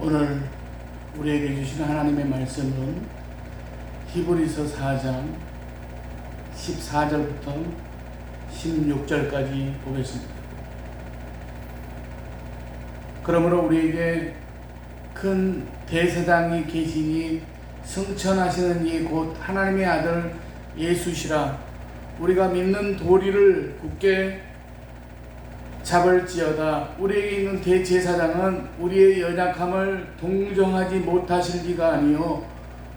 오늘 우리에게 주신 하나님의 말씀은 히브리서 4장 14절부터 16절까지 보겠습니다. 그러므로 우리에게 큰 대제사장이 계시니 승천하시는 이 곧 하나님의 아들 예수시라. 우리가 믿는 도리를 굳게 잡을지어다. 우리에게 있는 대제사장은 우리의 연약함을 동정하지 못하실 리가 아니요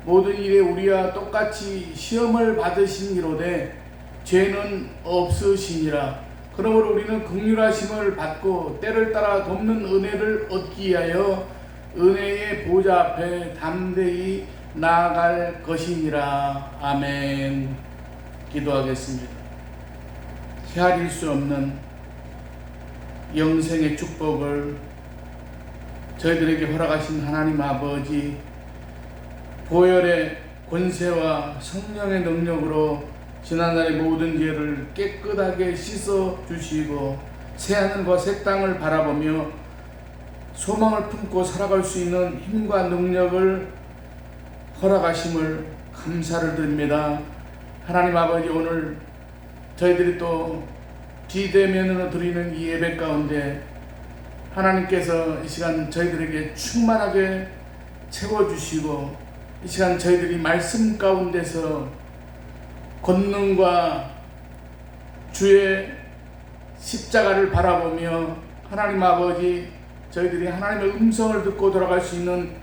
모든 일에 우리와 똑같이 시험을 받으신 이로되 죄는 없으시니라. 그러므로 우리는 긍휼하심을 받고 때를 따라 돕는 은혜를 얻기 위하여 은혜의 보좌 앞에 담대히 나아갈 것이니라. 아멘. 기도하겠습니다. 헤아릴 수 없는 영생의 축복을 저희들에게 허락하신 하나님 아버지, 보혈의 권세와 성령의 능력으로 지난날의 모든 죄를 깨끗하게 씻어 주시고 새하늘과 새 땅을 바라보며 소망을 품고 살아갈 수 있는 힘과 능력을 허락하심을 감사를 드립니다. 하나님 아버지, 오늘 저희들이 또 비대면으로 드리는 이 예배 가운데 하나님께서 이 시간 저희들에게 충만하게 채워주시고 이 시간 저희들이 말씀 가운데서 권능과 주의 십자가를 바라보며 하나님 아버지, 저희들이 하나님의 음성을 듣고 돌아갈 수 있는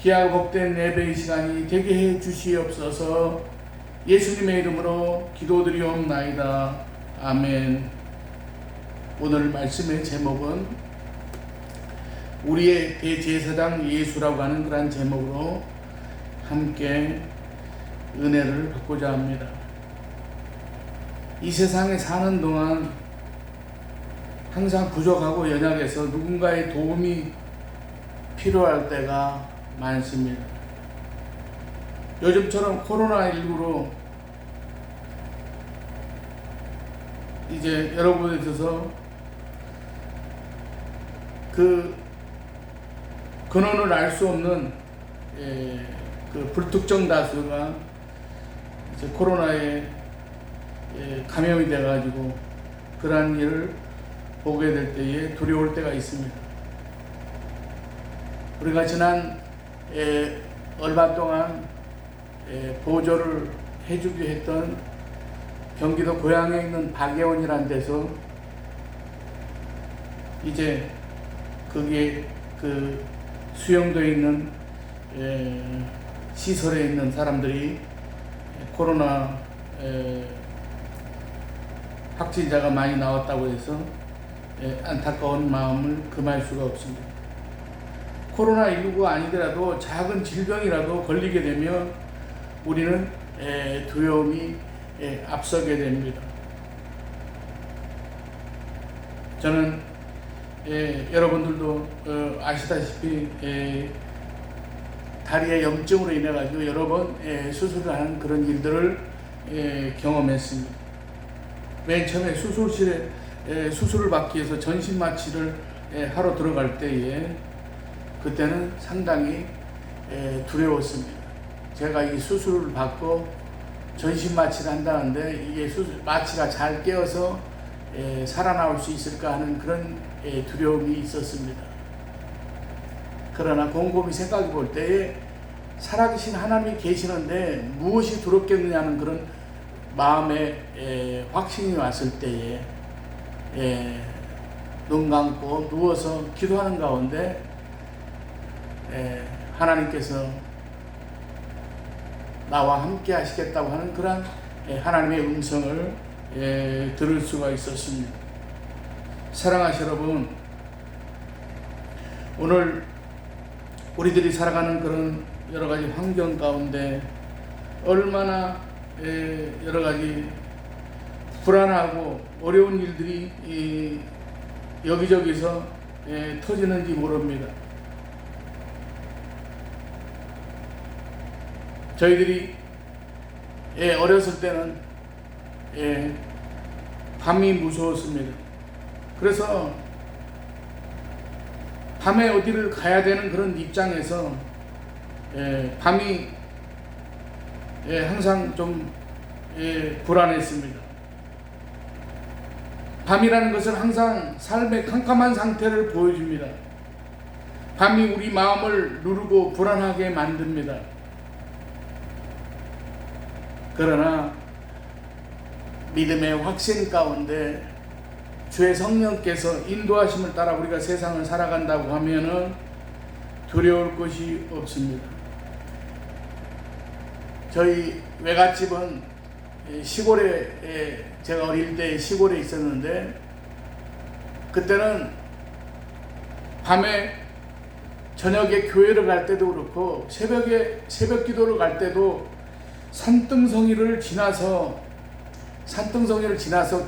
귀하고 복된 예배의 시간이 되게 해 주시옵소서. 예수님의 이름으로 기도드리옵나이다. 아멘. 오늘 말씀의 제목은 우리의 대제사장 예수라고 하는 그런 제목으로 함께 은혜를 받고자 합니다. 이 세상에 사는 동안 항상 부족하고 연약해서 누군가의 도움이 필요할 때가 많습니다. 요즘처럼 코로나19로 이제 여러 곳에 있어서 그 근원을 알 수 없는 그 불특정 다수가 이제 코로나에 감염이 돼가지고 그러한 일을 보게 될 때에 두려울 때가 있습니다. 우리가 지난 얼마 동안 보조를 해주기로 했던 경기도 고양에 있는 박예원이라는 데서 이제 거기에 그 수용도에 있는 시설에 있는 사람들이 코로나 확진자가 많이 나왔다고 해서 안타까운 마음을 금할 수가 없습니다. 코로나19가 아니더라도 작은 질병이라도 걸리게 되면 우리는 두려움이 앞서게 됩니다. 저는 여러분들도 아시다시피 다리에 염증으로 인해 가지고 여러 번 수술을 하는 그런 일들을 경험했습니다. 맨 처음에 수술실에 수술을 받기 위해서 전신 마취를 하러 들어갈 때에 그때는 상당히 두려웠습니다. 제가 이 수술을 받고 전신 마취를 한다는데 이게 마취가 잘 깨어서 살아나올 수 있을까 하는 그런 두려움이 있었습니다. 그러나 곰곰이 생각해 볼 때에 살아계신 하나님이 계시는데 무엇이 두렵겠느냐는 그런 마음에 확신이 왔을 때에 눈 감고 누워서 기도하는 가운데 하나님께서 나와 함께 하시겠다고 하는 그런 하나님의 음성을 들을 수가 있었습니다. 사랑하시 여러분, 오늘 우리들이 살아가는 그런 여러 가지 환경 가운데 얼마나 여러 가지 불안하고 어려운 일들이 여기저기서 터지는지 모릅니다. 저희들이 어렸을 때는 밤이 무서웠습니다. 그래서 밤에 어디를 가야 되는 그런 입장에서 밤이 항상 좀 불안했습니다. 밤이라는 것은 항상 삶의 캄캄한 상태를 보여줍니다. 밤이 우리 마음을 누르고 불안하게 만듭니다. 그러나 믿음의 확신 가운데 주의 성령께서 인도하심을 따라 우리가 세상을 살아간다고 하면은 두려울 것이 없습니다. 저희 외갓집은 시골에, 제가 어릴 때 시골에 있었는데, 그때는 밤에 저녁에 교회를 갈 때도 그렇고 새벽에 새벽 기도를 갈 때도 산등성이를 지나서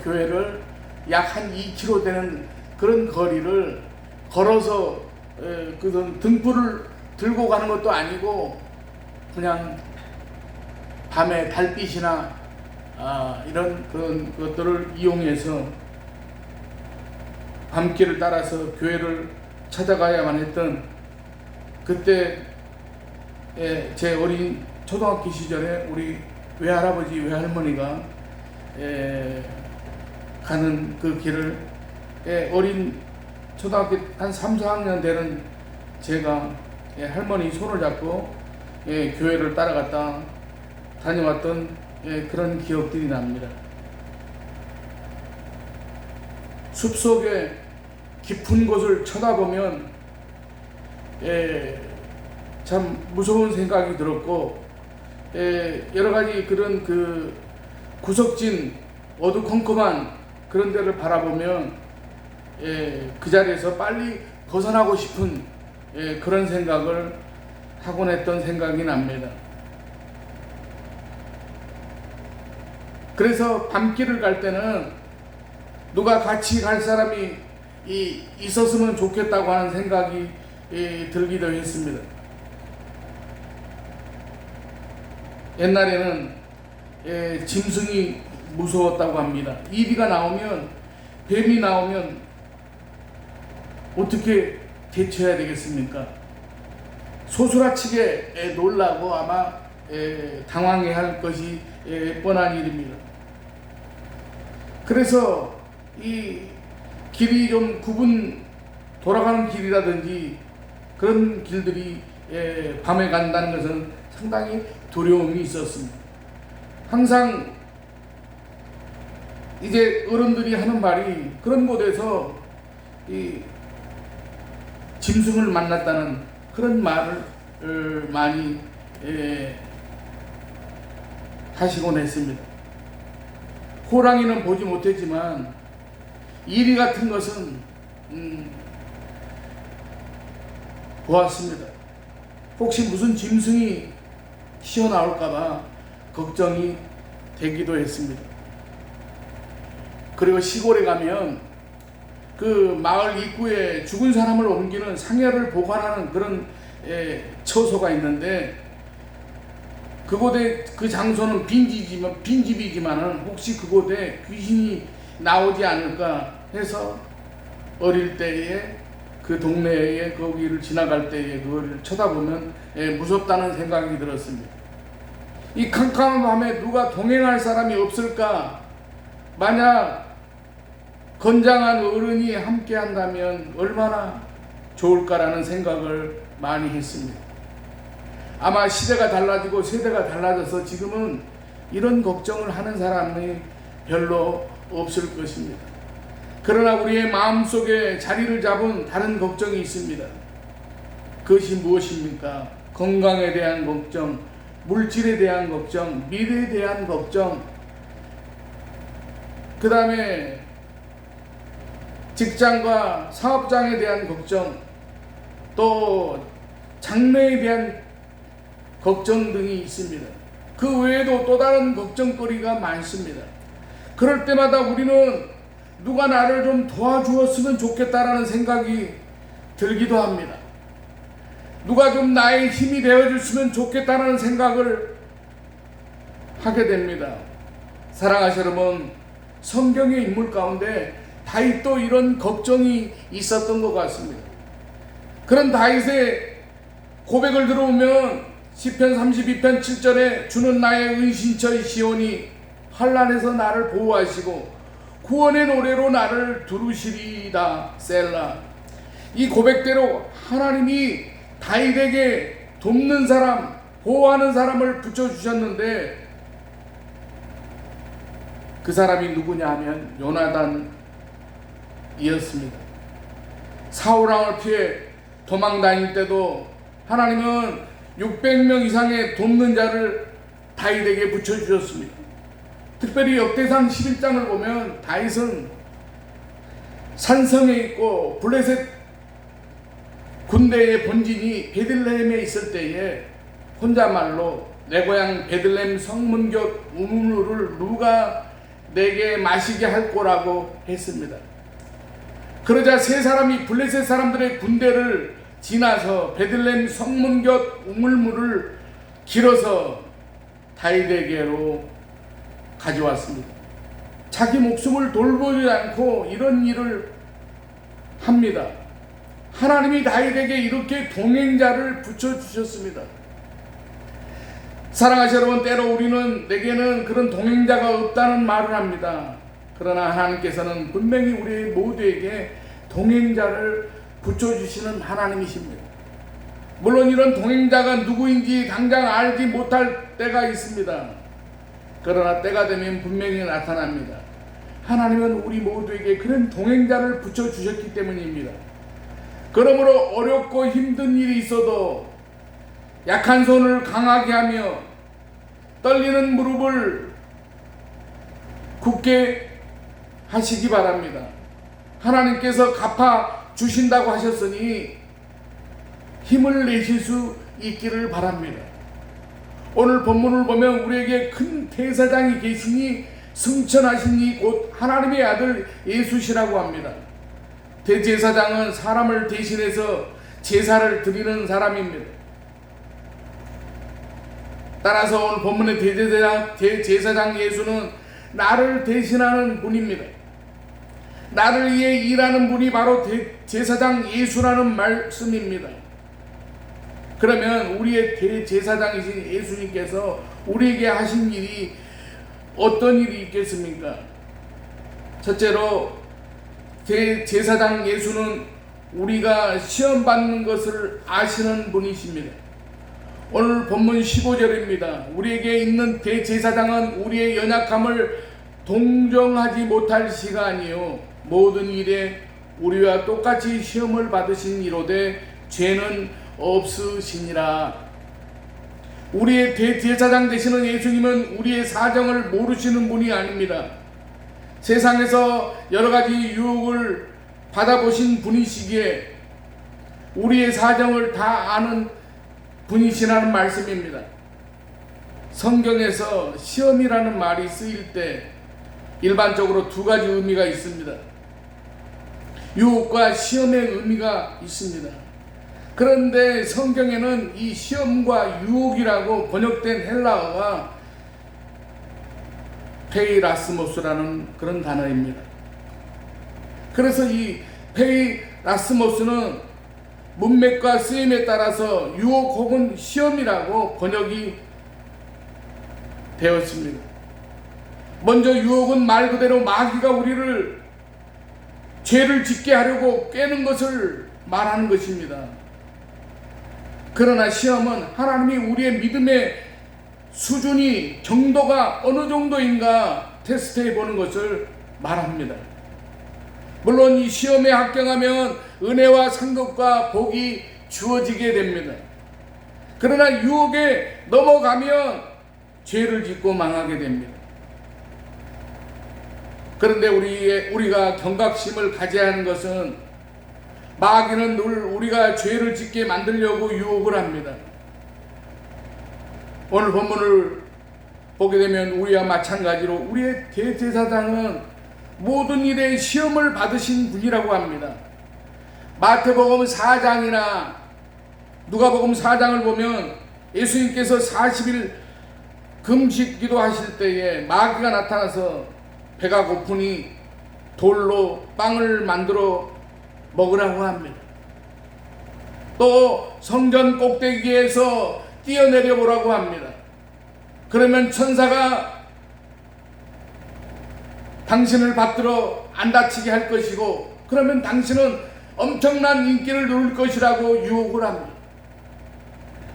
교회를 약 한 2km 되는 그런 거리를 걸어서 그 등불을 들고 가는 것도 아니고 그냥 밤에 달빛이나 이런 그런 것들을 이용해서 밤길을 따라서 교회를 찾아가야만 했던, 그때 제 어린 초등학교 시절에 우리 외할아버지 외할머니가 가는 그 길을 어린 초등학교 한 3, 4학년 되는 제가 할머니 손을 잡고 교회를 따라갔다 다녀왔던 그런 기억들이 납니다. 숲속에 깊은 곳을 쳐다보면 참 무서운 생각이 들었고, 여러 가지 그런 그 구석진 어두컴컴한 그런 데를 바라보면 그 자리에서 빨리 벗어나고 싶은 그런 생각을 하곤 했던 생각이 납니다. 그래서 밤길을 갈 때는 누가 같이 갈 사람이 있었으면 좋겠다고 하는 생각이 들기도 했습니다. 옛날에는 짐승이 무서웠다고 합니다. 이리가 나오면, 뱀이 나오면 어떻게 대처해야 되겠습니까? 소스라치게 놀라고 아마 당황해 할 것이 뻔한 일입니다. 그래서 이 길이 좀 돌아가는 길이라든지 그런 길들이 밤에 간다는 것은 상당히 두려움이 있었습니다. 항상 이제 어른들이 하는 말이, 그런 곳에서 이 짐승을 만났다는 그런 말을 많이 하시곤 했습니다. 호랑이는 보지 못했지만 이리 같은 것은 보았습니다. 혹시 무슨 짐승이 튀어나올까봐 걱정이 되기도 했습니다. 그리고 시골에 가면 그 마을 입구에 죽은 사람을 옮기는 상여를 보관하는 그런 처소가 있는데, 그곳에 그 장소는 빈집이지만은 혹시 그곳에 귀신이 나오지 않을까 해서 어릴 때에 그 동네에 거기를 지나갈 때에 그걸 쳐다보면 무섭다는 생각이 들었습니다. 이 캄캄한 밤에 누가 동행할 사람이 없을까? 만약 건장한 어른이 함께 한다면 얼마나 좋을까라는 생각을 많이 했습니다. 아마 시대가 달라지고 세대가 달라져서 지금은 이런 걱정을 하는 사람이 별로 없을 것입니다. 그러나 우리의 마음속에 자리를 잡은 다른 걱정이 있습니다. 그것이 무엇입니까? 건강에 대한 걱정, 물질에 대한 걱정, 미래에 대한 걱정, 그 다음에 직장과 사업장에 대한 걱정, 또 장래에 대한 걱정 등이 있습니다. 그 외에도 또 다른 걱정거리가 많습니다. 그럴 때마다 우리는 누가 나를 좀 도와주었으면 좋겠다라는 생각이 들기도 합니다. 누가 좀 나의 힘이 되어줬으면 좋겠다는 생각을 하게 됩니다. 사랑하시는 여러분, 성경의 인물 가운데 다윗도 이런 걱정이 있었던 것 같습니다. 그런 다윗의 고백을 들어오면 시편 32편 7절에 주는 나의 은신처의 시온이 환난에서 나를 보호하시고 구원의 노래로 나를 두루시리이다. 셀라. 이 고백대로 하나님이 다윗에게 돕는 사람, 보호하는 사람을 붙여주셨는데 그 사람이 누구냐 하면 요나단이었습니다. 사울왕을 피해 도망 다닐 때도 하나님은 600명 이상의 돕는 자를 다윗에게 붙여주셨습니다. 특별히 역대상 11장을 보면 다윗은 산성에 있고 블레셋 군대의 본진이 베들레헴에 있을 때에 혼자말로 내 고향 베들레헴 성문곁 우물을 누가 내게 마시게 할 거라고 했습니다. 그러자 세 사람이 블레셋 사람들의 군대를 지나서 베들레헴 성문곁 우물물을 길어서 다윗에게로 가져왔습니다. 자기 목숨을 돌보지 않고 이런 일을 합니다. 하나님이 다윗에게 이렇게 동행자를 붙여주셨습니다. 사랑하시 여러분, 때로 우리는 내게는 그런 동행자가 없다는 말을 합니다. 그러나 하나님께서는 분명히 우리 모두에게 동행자를 붙여주시는 하나님이십니다. 물론 이런 동행자가 누구인지 당장 알지 못할 때가 있습니다. 그러나 때가 되면 분명히 나타납니다. 하나님은 우리 모두에게 그런 동행자를 붙여주셨기 때문입니다. 그러므로 어렵고 힘든 일이 있어도 약한 손을 강하게 하며 떨리는 무릎을 굳게 하시기 바랍니다. 하나님께서 갚아 주신다고 하셨으니 힘을 내실 수 있기를 바랍니다. 오늘 본문을 보면 우리에게 큰 대사장이 계시니 승천하신 이 곧 하나님의 아들 예수시라고 합니다. 대제사장은 사람을 대신해서 제사를 드리는 사람입니다. 따라서 오늘 본문의 대제사장 예수는 나를 대신하는 분입니다. 나를 위해 일하는 분이 바로 제사장 예수라는 말씀입니다. 그러면 우리의 대제사장이신 예수님께서 우리에게 하신 일이 어떤 일이 있겠습니까? 첫째로 대제사장 예수는 우리가 시험 받는 것을 아시는 분이십니다. 오늘 본문 15절입니다. 우리에게 있는 대제사장은 우리의 연약함을 동정하지 못할 시가 아니요 모든 일에 우리와 똑같이 시험을 받으신 이로되 죄는 없으시니라. 우리의 대제사장 되시는 예수님은 우리의 사정을 모르시는 분이 아닙니다. 세상에서 여러 가지 유혹을 받아보신 분이시기에 우리의 사정을 다 아는 분이시라는 말씀입니다. 성경에서 시험이라는 말이 쓰일 때 일반적으로 두 가지 의미가 있습니다. 유혹과 시험의 의미가 있습니다. 그런데 성경에는 이 시험과 유혹이라고 번역된 헬라어가 페이라스모스라는 그런 단어입니다. 그래서 이 페이라스모스는 문맥과 쓰임에 따라서 유혹 혹은 시험이라고 번역이 되었습니다. 먼저 유혹은 말 그대로 마귀가 우리를 죄를 짓게 하려고 꿰는 것을 말하는 것입니다. 그러나 시험은 하나님이 우리의 믿음의 수준이 정도가 어느 정도인가 테스트해 보는 것을 말합니다. 물론 이 시험에 합격하면 은혜와 상급과 복이 주어지게 됩니다. 그러나 유혹에 넘어가면 죄를 짓고 망하게 됩니다. 그런데 우리가 경각심을 가져야 하는 것은 마귀는 늘 우리가 죄를 짓게 만들려고 유혹을 합니다. 오늘 본문을 보게 되면 우리와 마찬가지로 우리의 대제사장은 모든 일에 시험을 받으신 분이라고 합니다. 마태복음 4장이나 누가복음 4장을 보면 예수님께서 40일 금식 기도하실 때에 마귀가 나타나서 배가 고프니 돌로 빵을 만들어 먹으라고 합니다. 또 성전 꼭대기에서 뛰어내려 보라고 합니다. 그러면 천사가 당신을 받들어 안 다치게 할 것이고, 그러면 당신은 엄청난 인기를 누릴 것이라고 유혹을 합니다.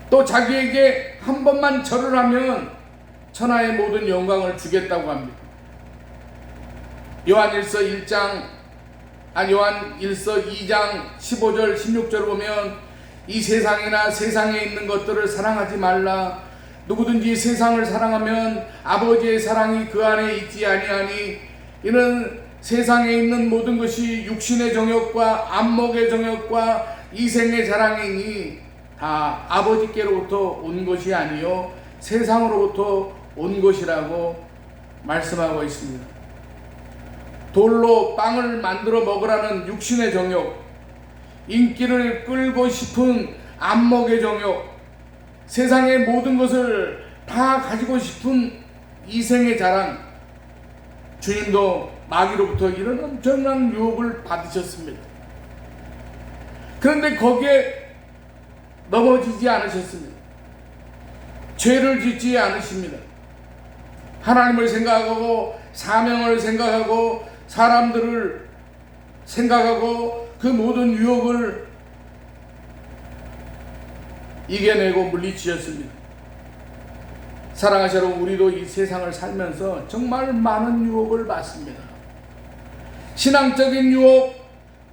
또 자기에게 한 번만 절을 하면 천하의 모든 영광을 주겠다고 합니다. 요한일서 2장 15절 16절을 보면 이 세상이나 세상에 있는 것들을 사랑하지 말라. 누구든지 세상을 사랑하면 아버지의 사랑이 그 안에 있지 아니하니 이는 세상에 있는 모든 것이 육신의 정욕과 안목의 정욕과 이생의 자랑이니 다 아버지께로부터 온 것이 아니요 세상으로부터 온 것이라고 말씀하고 있습니다. 돌로 빵을 만들어 먹으라는 육신의 정욕, 인기를 끌고 싶은 안목의 정욕, 세상의 모든 것을 다 가지고 싶은 이생의 자랑, 주님도 마귀로부터 이런 엄청난 유혹을 받으셨습니다. 그런데 거기에 넘어지지 않으셨습니다. 죄를 짓지 않으십니다. 하나님을 생각하고 사명을 생각하고 사람들을 생각하고 그 모든 유혹을 이겨내고 물리치셨습니다. 사랑하시는 여러분, 우리도 이 세상을 살면서 정말 많은 유혹을 받습니다. 신앙적인 유혹,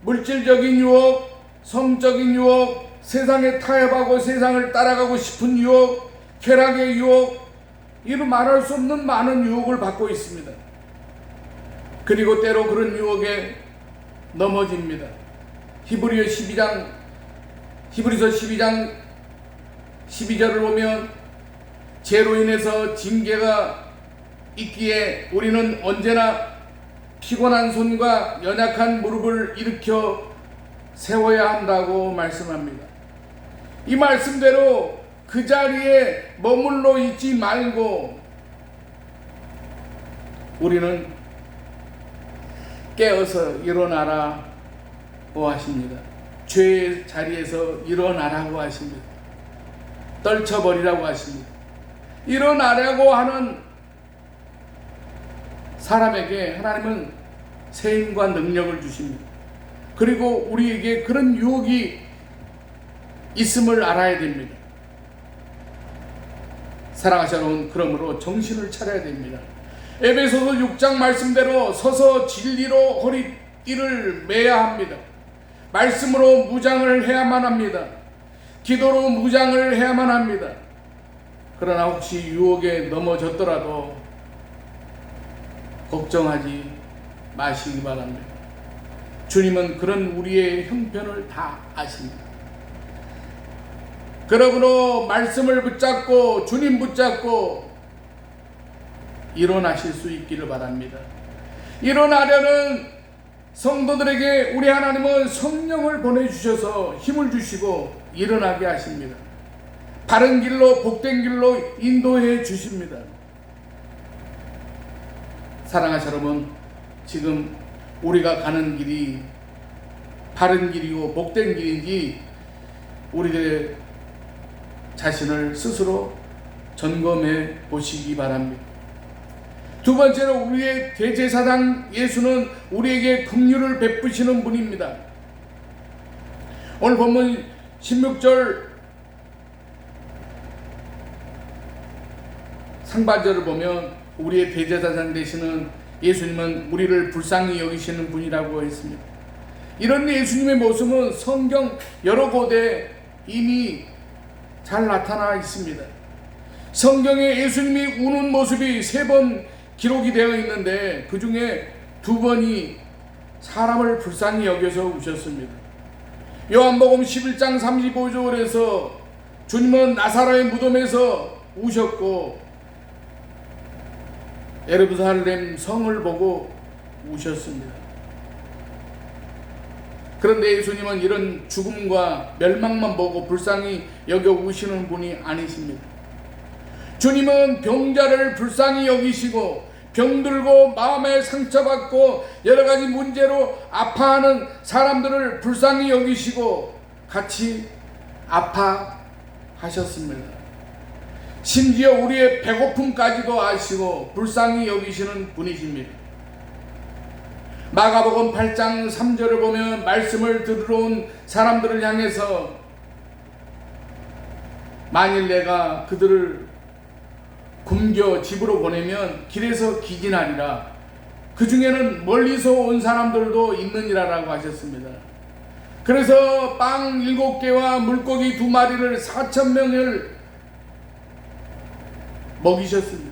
물질적인 유혹, 성적인 유혹, 세상에 타협하고 세상을 따라가고 싶은 유혹, 쾌락의 유혹, 이루 말할 수 없는 많은 유혹을 받고 있습니다. 그리고 때로 그런 유혹에 넘어집니다. 히브리서 12장 12절을 보면 죄로 인해서 징계가 있기에 우리는 언제나 피곤한 손과 연약한 무릎을 일으켜 세워야 한다고 말씀합니다. 이 말씀대로 그 자리에 머물러 있지 말고 우리는 깨어서 일어나라고 하십니다. 죄의 자리에서 일어나라고 하십니다. 떨쳐버리라고 하십니다. 일어나려고 하는 사람에게 하나님은 세임과 능력을 주십니다. 그리고 우리에게 그런 유혹이 있음을 알아야 됩니다. 사랑하시는 여러분, 그러므로 정신을 차려야 됩니다. 에베소서 6장 말씀대로 서서 진리로 허리띠를 매야 합니다. 말씀으로 무장을 해야만 합니다. 기도로 무장을 해야만 합니다. 그러나 혹시 유혹에 넘어졌더라도 걱정하지 마시기 바랍니다. 주님은 그런 우리의 형편을 다 아십니다. 그러므로 말씀을 붙잡고 주님 붙잡고 일어나실 수 있기를 바랍니다. 일어나려는 성도들에게 우리 하나님은 성령을 보내주셔서 힘을 주시고 일어나게 하십니다. 바른 길로 복된 길로 인도해 주십니다. 사랑하시는 여러분, 지금 우리가 가는 길이 바른 길이고 복된 길인지 우리들 자신을 스스로 점검해 보시기 바랍니다. 두 번째로 우리의 대제사장 예수는 우리에게 긍휼을 베푸시는 분입니다. 오늘 본문 16절 상반절을 보면 우리의 대제사장 되시는 예수님은 우리를 불쌍히 여기시는 분이라고 했습니다. 이런 예수님의 모습은 성경 여러 곳에 이미 잘 나타나 있습니다. 성경에 예수님이 우는 모습이 3번 기록이 되어 있는데 그 중에 2번이 사람을 불쌍히 여겨서 우셨습니다. 요한복음 11장 35절에서 주님은 나사로의 무덤에서 우셨고 예루살렘 성을 보고 우셨습니다. 그런데 예수님은 이런 죽음과 멸망만 보고 불쌍히 여겨 우시는 분이 아니십니다. 주님은 병자를 불쌍히 여기시고 병들고 마음에 상처받고 여러가지 문제로 아파하는 사람들을 불쌍히 여기시고 같이 아파하셨습니다. 심지어 우리의 배고픔까지도 아시고 불쌍히 여기시는 분이십니다. 마가복음 8장 3절을 보면 말씀을 들으러 온 사람들을 향해서 만일 내가 그들을 굶겨 집으로 보내면 길에서 기진하리라. 그 중에는 멀리서 온 사람들도 있느니라라고 하셨습니다. 그래서 빵 7개와 물고기 2마리를 4,000명을 먹이셨습니다.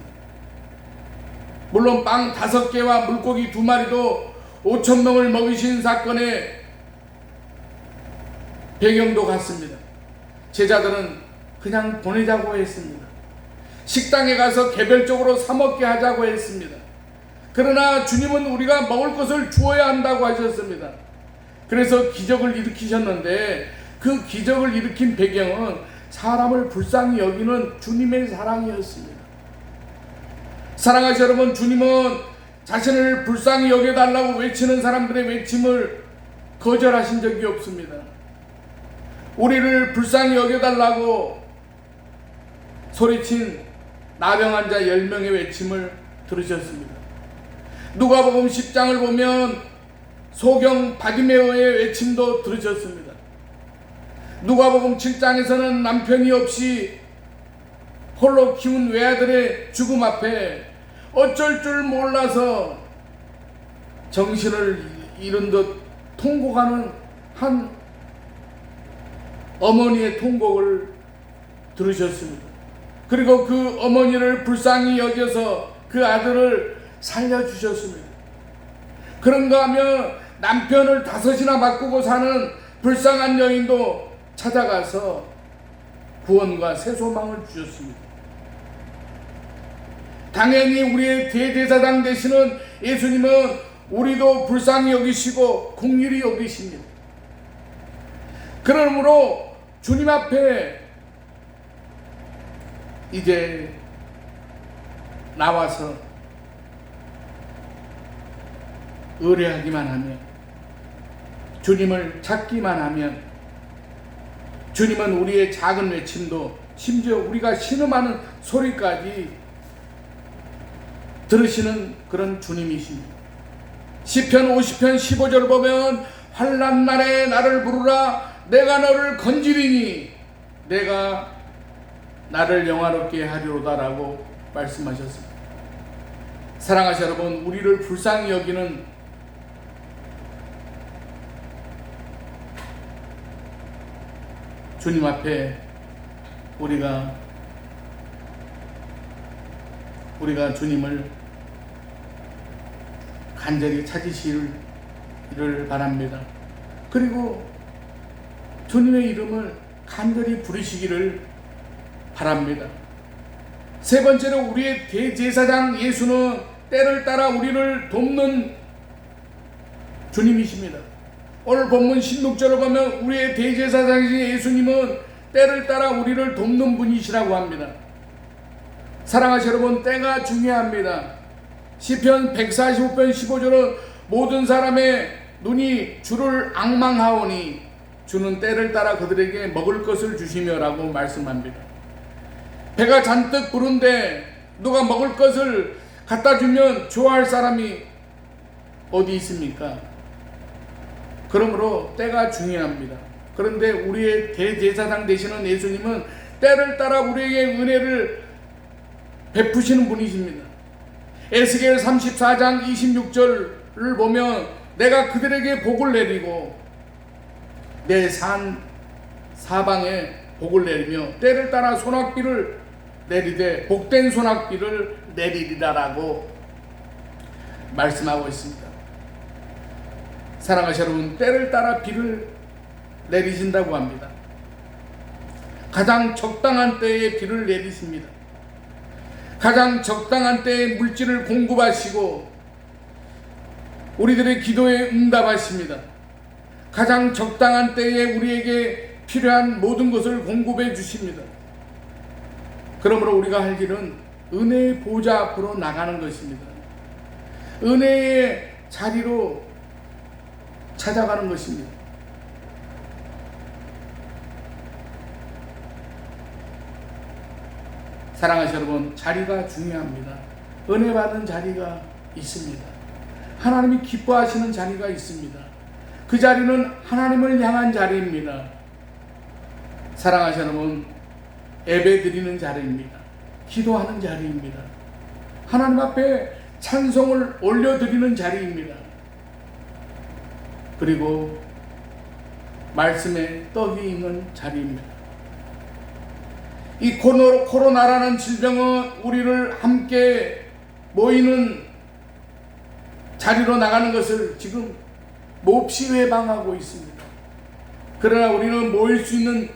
물론 빵 5개와 물고기 2마리도 5,000명을 먹이신 사건의 배경도 같습니다. 제자들은 그냥 보내자고 했습니다. 식당에 가서 개별적으로 사 먹게 하자고 했습니다. 그러나 주님은 우리가 먹을 것을 주어야 한다고 하셨습니다. 그래서 기적을 일으키셨는데 그 기적을 일으킨 배경은 사람을 불쌍히 여기는 주님의 사랑이었습니다. 사랑하시 여러분, 주님은 자신을 불쌍히 여겨달라고 외치는 사람들의 외침을 거절하신 적이 없습니다. 우리를 불쌍히 여겨달라고 소리친 나병 환자 10명의 외침을 들으셨습니다. 누가복음 10장을 보면 소경 바디메오의 외침도 들으셨습니다. 누가복음 7장에서는 남편이 없이 홀로 키운 외아들의 죽음 앞에 어쩔 줄 몰라서 정신을 잃은 듯 통곡하는 한 어머니의 통곡을 들으셨습니다. 그리고 그 어머니를 불쌍히 여겨서 그 아들을 살려주셨습니다. 그런가 하면 남편을 5이나 바꾸고 사는 불쌍한 여인도 찾아가서 구원과 새 소망을 주셨습니다. 당연히 우리의 대제사장 되시는 예수님은 우리도 불쌍히 여기시고 긍휼히 여기십니다. 그러므로 주님 앞에 이제 나와서 의뢰하기만 하면, 주님을 찾기만 하면 주님은 우리의 작은 외침도, 심지어 우리가 신음하는 소리까지 들으시는 그런 주님이십니다. 시편 50편 15절 보면 환난 날에 나를 부르라. 내가 너를 건지리니 내가 나를 영화롭게 하리로다라고 말씀하셨습니다. 사랑하시 여러분, 우리를 불쌍히 여기는 주님 앞에 우리가 주님을 간절히 찾으시기를 바랍니다. 그리고 주님의 이름을 간절히 부르시기를 바랍니다. 세 번째로 우리의 대제사장 예수는 때를 따라 우리를 돕는 주님이십니다. 오늘 본문 16절을 보면 우리의 대제사장이신 예수님은 때를 따라 우리를 돕는 분이시라고 합니다. 사랑하시 여러분, 때가 중요합니다. 시편 145편 15절은 모든 사람의 눈이 주를 앙망하오니 주는 때를 따라 그들에게 먹을 것을 주시며 라고 말씀합니다. 배가 잔뜩 부른데 누가 먹을 것을 갖다 주면 좋아할 사람이 어디 있습니까? 그러므로 때가 중요합니다. 그런데 우리의 대제사장 되시는 예수님은 때를 따라 우리에게 은혜를 베푸시는 분이십니다. 에스겔 34장 26절을 보면 내가 그들에게 복을 내리고 내 산 사방에 복을 내리며 때를 따라 소낙비를 내리되 복된 소낙비를 내리리라라고 말씀하고 있습니다. 사랑하시 여러분, 때를 따라 비를 내리신다고 합니다. 가장 적당한 때에 비를 내리십니다. 가장 적당한 때에 물질을 공급하시고 우리들의 기도에 응답하십니다. 가장 적당한 때에 우리에게 필요한 모든 것을 공급해 주십니다. 그러므로 우리가 할 일은 은혜의 보좌 앞으로 나가는 것입니다. 은혜의 자리로 찾아가는 것입니다. 사랑하시는 여러분, 자리가 중요합니다. 은혜 받는 자리가 있습니다. 하나님이 기뻐하시는 자리가 있습니다. 그 자리는 하나님을 향한 자리입니다. 사랑하시는 여러분, 예배 드리는 자리입니다. 기도하는 자리입니다. 하나님 앞에 찬송을 올려드리는 자리입니다. 그리고 말씀에 떡이 있는 자리입니다. 이 코로나라는 질병은 우리를 함께 모이는 자리로 나가는 것을 지금 몹시 외방하고 있습니다. 그러나 우리는 모일 수 있는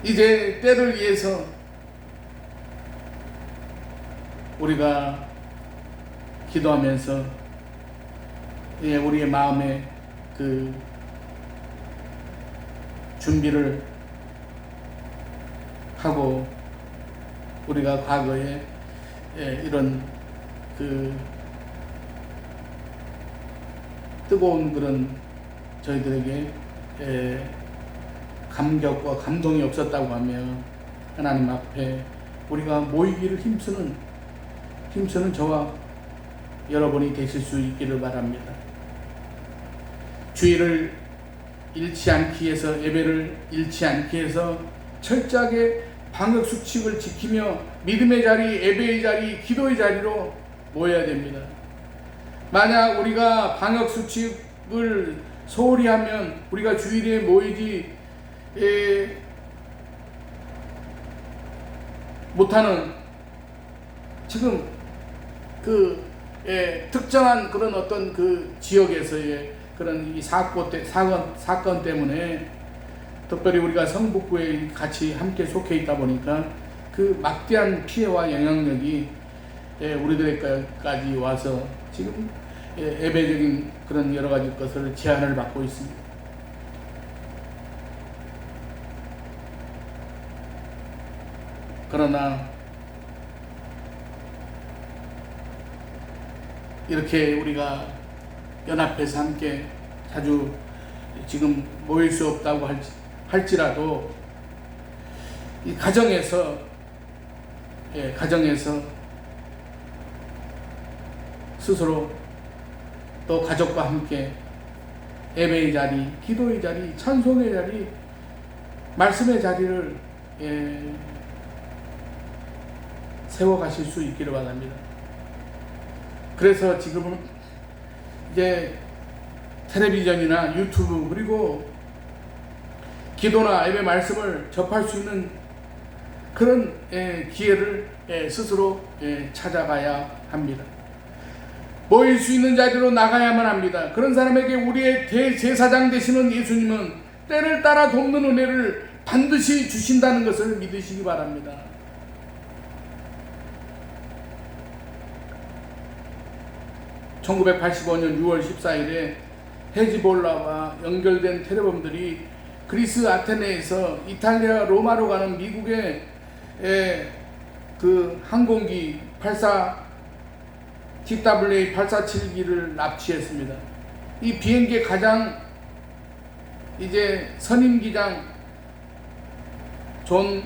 이제 때를 위해서 우리가 기도하면서 우리의 마음에 그 준비를 하고, 우리가 과거에 이런 그 뜨거운 그런 저희들에게 감격과 감동이 없었다고 하면 하나님 앞에 우리가 모이기를 힘쓰는 저와 여러분이 되실 수 있기를 바랍니다. 주의를 잃지 않기 위해서, 예배를 잃지 않기 위해서 철저하게 방역수칙을 지키며 믿음의 자리, 예배의 자리, 기도의 자리로 모여야 됩니다. 만약 우리가 방역수칙을 소홀히 하면 우리가 주일에 모이지 못하는, 지금 그 특정한 그런 어떤 그 지역에서의 그런 이 사건 때문에, 특별히 우리가 성북구에 같이 함께 속해 있다 보니까 그 막대한 피해와 영향력이 우리들에게까지 와서 지금 예배적인 그런 여러 가지 것을 제한을 받고 있습니다. 그러나 이렇게 우리가 연합해서 함께 자주 지금 모일 수 없다고 할지라도 이 가정에서 스스로 또 가족과 함께 예배의 자리, 기도의 자리, 찬송의 자리, 말씀의 자리를 세워가실 수 있기를 바랍니다. 그래서 지금은 이제 텔레비전이나 유튜브, 그리고 기도나 예배 말씀을 접할 수 있는 그런 기회를 스스로 찾아가야 합니다. 모일 수 있는 자리로 나가야만 합니다. 그런 사람에게 우리의 대제사장 되시는 예수님은 때를 따라 돕는 은혜를 반드시 주신다는 것을 믿으시기 바랍니다. (1985년 6월 14일에) 헤즈볼라와 연결된 테러범들이 그리스 아테네에서 이탈리아 로마로 가는 미국의 그 항공기 TWA-847기를 납치했습니다. 이 비행기의 가장 선임기장 존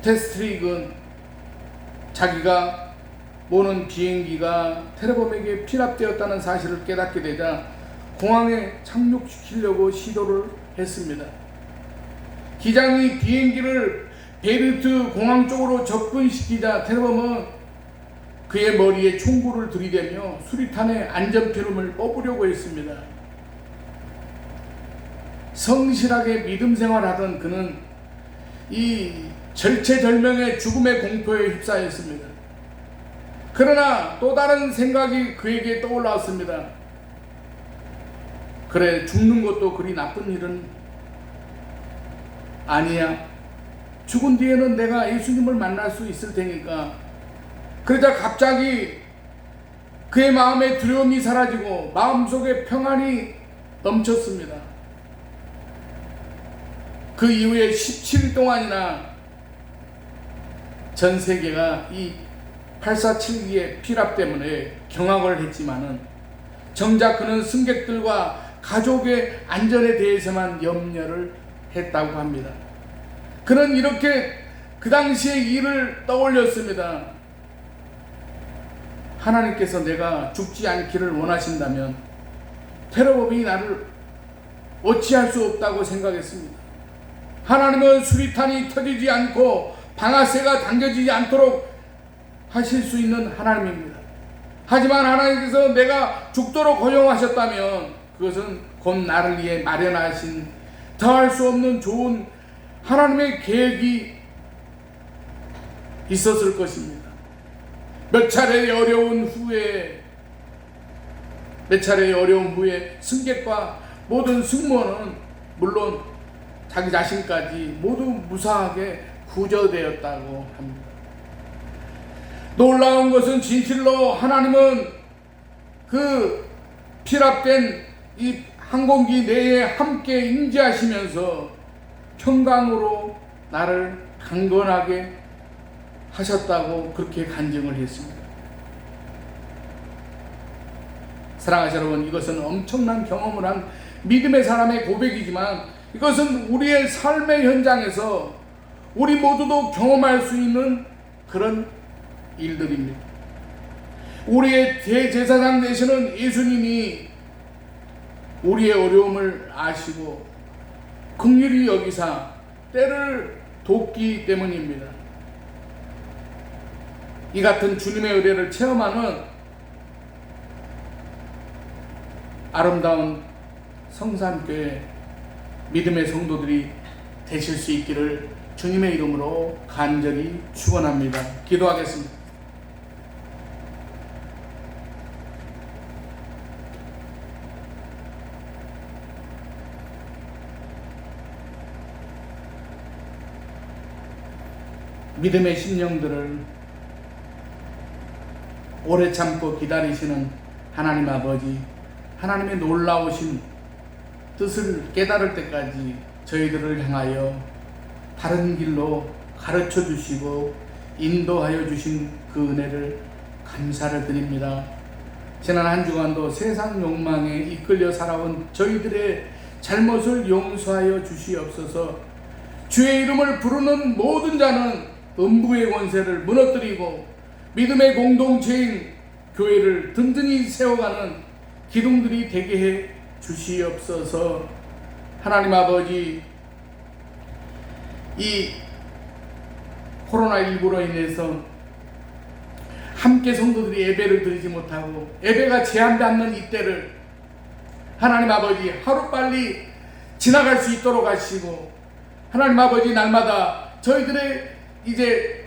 테스트릭은 자기가 모는 비행기가 테러범에게 피납되었다는 사실을 깨닫게 되자 공항에 착륙시키려고 시도를 했습니다. 기장이 비행기를 베이루트 공항 쪽으로 접근시키자 테러범은 그의 머리에 총구를 들이대며 수리탄에 안전피름을 뽑으려고 했습니다. 성실하게 믿음 생활하던 그는 이 절체절명의 죽음의 공포에 휩싸였습니다. 그러나 또 다른 생각이 그에게 떠올랐습니다. 그래, 죽는 것도 그리 나쁜 일은 아니야. 죽은 뒤에는 내가 예수님을 만날 수 있을 테니까. 그러자 갑자기 그의 마음의 두려움이 사라지고 마음속에 평안이 넘쳤습니다. 그 이후에 17일 동안이나 전 세계가 이 847기의 피랍 때문에 경악을 했지만은 정작 그는 승객들과 가족의 안전에 대해서만 염려를 했다고 합니다. 그는 이렇게 그 당시의 일을 떠올렸습니다. 하나님께서 내가 죽지 않기를 원하신다면 테러범이 나를 어찌할 수 없다고 생각했습니다. 하나님은 수리탄이 터지지 않고 방아쇠가 당겨지지 않도록 하실 수 있는 하나님입니다. 하지만 하나님께서 내가 죽도록 허용하셨다면 그것은 곧 나를 위해 마련하신 더할 수 없는 좋은 하나님의 계획이 있었을 것입니다. 몇 차례의 어려운 후에 승객과 모든 승무원은 물론 자기 자신까지 모두 무사하게 구조되었다고 합니다. 놀라운 것은 진실로 하나님은 그 피랍된 이 항공기 내에 함께 임재하시면서 평강으로 나를 강건하게 하셨다고 그렇게 간증을 했습니다. 사랑하는 여러분, 이것은 엄청난 경험을 한 믿음의 사람의 고백이지만 이것은 우리의 삶의 현장에서 우리 모두도 경험할 수 있는 그런 일들입니다. 우리의 대제사장 되시는 예수님이 우리의 어려움을 아시고 긍휼히 여기사 때를 돕기 때문입니다. 이 같은 주님의 은혜를 체험하는 아름다운 성산교회 믿음의 성도들이 되실 수 있기를 주님의 이름으로 간절히 축원합니다. 기도하겠습니다. 믿음의 심령들을 오래 참고 기다리시는 하나님 아버지, 하나님의 놀라우신 뜻을 깨달을 때까지 저희들을 향하여 다른 길로 가르쳐 주시고 인도하여 주신 그 은혜를 감사를 드립니다. 지난 한 주간도 세상 욕망에 이끌려 살아온 저희들의 잘못을 용서하여 주시옵소서. 주의 이름을 부르는 모든 자는 음부의 권세를 무너뜨리고 믿음의 공동체인 교회를 든든히 세워가는 기둥들이 되게 해 주시옵소서. 하나님 아버지, 이 코로나19로 인해서 함께 성도들이 예배를 드리지 못하고 예배가 제한받는 이때를 하나님 아버지 하루빨리 지나갈 수 있도록 하시고, 하나님 아버지 날마다 저희들의 이제